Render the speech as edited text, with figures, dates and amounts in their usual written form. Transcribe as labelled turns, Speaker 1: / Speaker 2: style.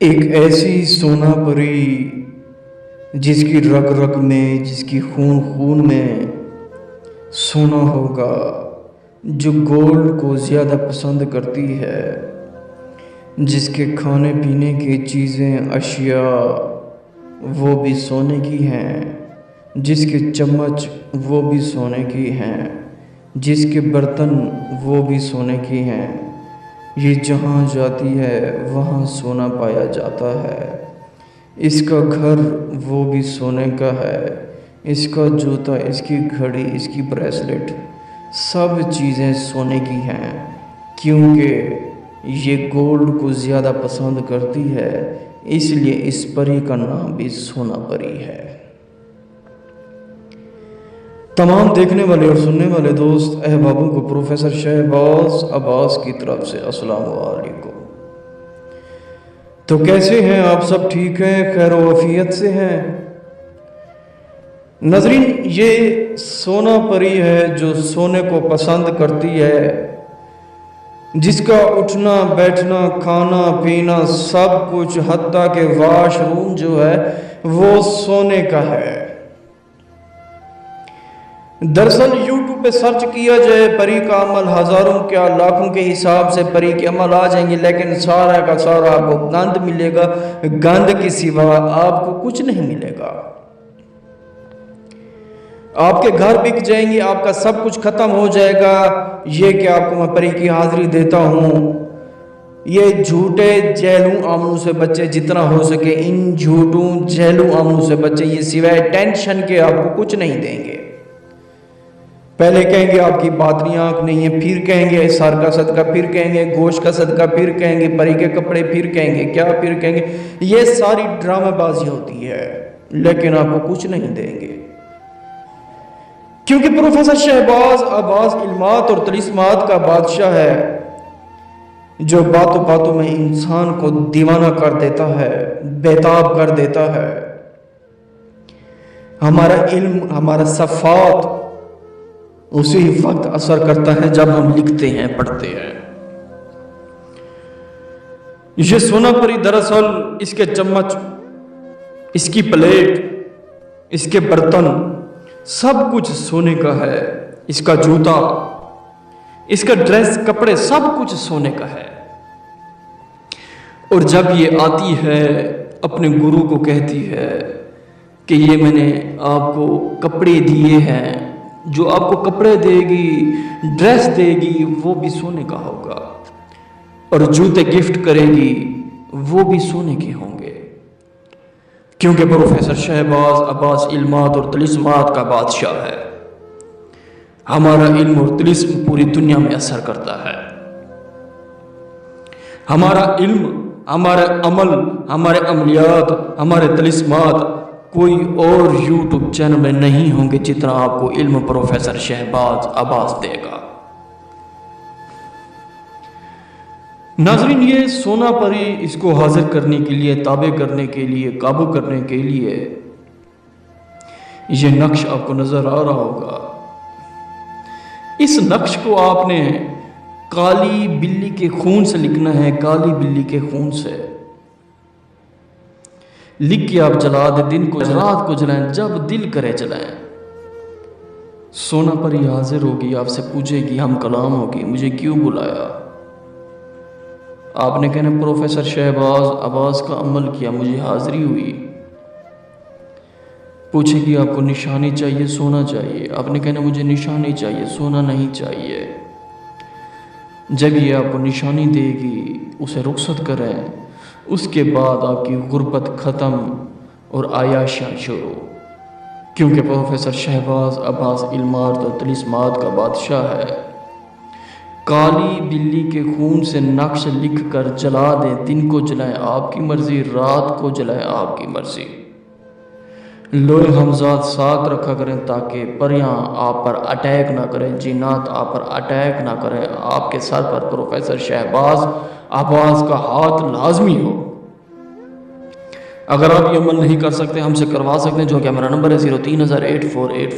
Speaker 1: ایک ایسی سونا پری جس کی رگ رگ میں، جس کی خون خون میں سونا ہوگا، جو گولڈ کو زیادہ پسند کرتی ہے، جس کے کھانے پینے کی چیزیں اشیاء وہ بھی سونے کی ہیں، جس کے چمچ وہ بھی سونے کی ہیں، جس کے برتن وہ بھی سونے کی ہیں، یہ جہاں جاتی ہے وہاں سونا پایا جاتا ہے۔ اس کا گھر وہ بھی سونے کا ہے، اس کا جوتا، اس کی گھڑی، اس کی بریسلٹ، سب چیزیں سونے کی ہیں، کیونکہ یہ گولڈ کو زیادہ پسند کرتی ہے، اس لیے اس پری کا نام بھی سونا پری ہے۔ تمام دیکھنے والے اور سننے والے دوست احبابوں کو پروفیسر شہباز عباس کی طرف سے السلام علیکم۔ تو کیسے ہیں آپ سب؟ ٹھیک ہیں؟ خیر و عافیت سے ہیں؟ ناظرین، یہ سونا پری ہے جو سونے کو پسند کرتی ہے، جس کا اٹھنا بیٹھنا کھانا پینا سب کچھ، حتیٰ کہ واش روم جو ہے وہ سونے کا ہے۔ دراصل یوٹیوب پہ سرچ کیا جائے پری کا عمل، ہزاروں کیا لاکھوں کے حساب سے پری کے عمل آ جائیں گے، لیکن سارا کا سارا آپ کو گند ملے گا، گند کے سوا آپ کو کچھ نہیں ملے گا۔ آپ کے گھر بک جائیں گے، آپ کا سب کچھ ختم ہو جائے گا۔ یہ کہ آپ کو میں پری کی حاضری دیتا ہوں، یہ جھوٹے جہلوں عملوں سے بچے، جتنا ہو سکے ان جھوٹوں جہلوں عملوں سے بچے، یہ سوائے ٹینشن کے آپ کو کچھ نہیں دیں گے۔ پہلے کہیں گے آپ کی باطنی آنکھ نہیں ہے، پھر کہیں گے سر کا صدقہ، پھر کہیں گے گوشت کا صدقہ، پھر کہیں گے پری کے کپڑے، پھر کہیں گے کیا، پھر کہیں گے، یہ ساری ڈرامہ بازی ہوتی ہے، لیکن آپ کو کچھ نہیں دیں گے، کیونکہ پروفیسر شہباز عباس علمات اور طلسمات کا بادشاہ ہے، جو باتوں باتوں میں انسان کو دیوانہ کر دیتا ہے، بیتاب کر دیتا ہے۔ ہمارا علم، ہمارا صفات اسی وقت اثر کرتا ہے جب ہم لکھتے ہیں، پڑھتے ہیں۔ یہ سونا پری دراصل اس کے چمچ، اس کی پلیٹ، اس کے برتن سب کچھ سونے کا ہے، اس کا جوتا، اس کا ڈریس، کپڑے سب کچھ سونے کا ہے۔ اور جب یہ آتی ہے اپنے گرو کو کہتی ہے کہ یہ میں نے آپ کو کپڑے دیے ہیں، جو آپ کو کپڑے دے گی، ڈریس دے گی، وہ بھی سونے کا ہوگا، اور جوتے گفٹ کرے گی وہ بھی سونے کے ہوں گے، کیونکہ پروفیسر شہباز عباس علمات اور طلسمات کا بادشاہ ہے۔ ہمارا علم اور طلسم پوری دنیا میں اثر کرتا ہے۔ ہمارا علم، ہمارا عمل، ہمارے عملیات، ہمارے طلسمات کوئی اور یوٹیوب چینل میں نہیں ہوں گے جتنا آپ کو علم پروفیسر شہباز عباس دے گا۔ ناظرین، یہ سونا پری، اس کو حاضر کرنے کے لیے، تابع کرنے کے لیے، قابو کرنے کے لیے یہ نقش آپ کو نظر آ رہا ہوگا۔ اس نقش کو آپ نے کالی بلی کے خون سے لکھنا ہے، کالی بلی کے خون سے لکھ کے آپ جلا دیں، دن کو رات کو جلائیں، جب دل کرے جلائیں۔ سونا پری حاضر ہوگی، آپ سے پوچھے گی، ہم کلام ہوگی، مجھے کیوں بلایا؟ آپ نے کہنا پروفیسر شہباز عباس کا عمل کیا، مجھے حاضری ہوئی۔ پوچھے گی آپ کو نشانی چاہیے، سونا چاہیے؟ آپ نے کہنا مجھے نشانی چاہیے، سونا نہیں چاہیے۔ جب یہ آپ کو نشانی دے گی، اسے رخصت کریں، اس کے بعد آپ کی غربت ختم اور عیاشیاں شروع، کیونکہ پروفیسر شہباز عباس علمات اور طلسمات کا بادشاہ ہے۔ کالی بلی کے خون سے نقش لکھ کر جلا دیں، دن کو جلائیں آپ کی مرضی، رات کو جلائیں آپ کی مرضی۔ لوح حمزات ساتھ رکھا کریں تاکہ پریاں آپ پر اٹیک نہ کریں، جنات آپ پر اٹیک نہ کریں، آپ کے سر پر پروفیسر شہباز عباس کا ہاتھ لازمی ہو۔ اگر آپ یہ عمل نہیں کر سکتے، ہم سے کروا سکتے ہیں، جو کہ ہمارا نمبر ہے 03084848